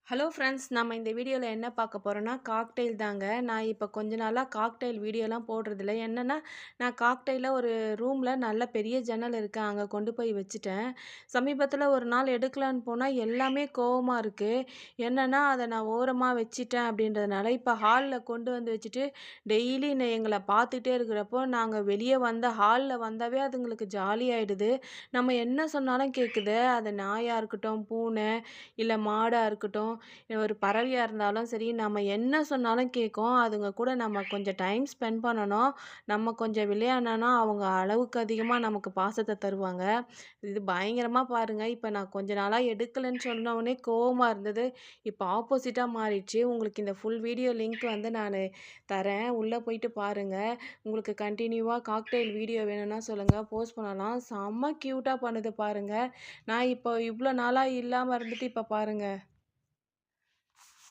Hello friends, நம்ம இந்த வீடியோல என்ன பார்க்க போறோம்னா, காக்டெயில் தாங்க. நான் இப்ப கொஞ்ச நாளா காக்டெயில் வீடியோலாம் போடுறதில்ல. என்னன்னா, நான் காக்டெயில ஒரு ரூம்ல நல்ல பெரிய ஜன்னல் இருக்கு. அங்க கொண்டு போய் வச்சுட்டேன். சமீபத்தில ஒரு நாள் எடுக்கலான்னு போனா, எல்லாமே கோவமா இருக்கு. என்னன்னா, அத நான் ஓரமா வச்சுட்டேன் அப்படின்றதுனால, இப்ப ஹால்ல கொண்டு வந்து வச்சுட்டு, டெய்லி எங்கள பார்த்துட்டே இருக்கிறப்போ, நாங்க வெளிய ஹால்ல வந்தாவே அதுங்களுக்கு ஜாலி ஆயிடுது. நம்ம என்ன சொன்னாலும் கேட்குது. அது நாயா இருக்கட்டும், பூனை, இல்ல மாடா இருக்கட்டும். ஒரு பறவையா இருந்தாலும் சரி, நம்ம என்ன சொன்னாலும் கேட்கும். அதுங்க கூட நம்ம கொஞ்சம் டைம் ஸ்பெண்ட் பண்ணணும். நம்ம கொஞ்சம் விளையாடுனோன்னா, அவங்க அளவுக்கு அதிகமா நமக்கு பாசத்த தருவாங்க. இது பயங்கரமா பாருங்க, இப்ப நான் கொஞ்ச நாளா எடுக்கலன்னு சொன்ன உடனே கோவமா இருந்தது. இப்ப ஆப்போசிட்டா மாறிடுச்சு. உங்களுக்கு இந்த ஃபுல் வீடியோ லிங்க் நானு தரேன். உள்ள போயிட்டு பாருங்க. உங்களுக்கு கன்டினியூவா காக்டெயில் வீடியோ வேணும்னா சொல்லுங்க. போஸ்ட் பண்ணலாம். செம்ம கியூட்டா பண்ணுது பாருங்க. நான் இப்போ இவ்ளோ நாளா இல்லாம இருந்துட்டு இப்ப பாருங்க.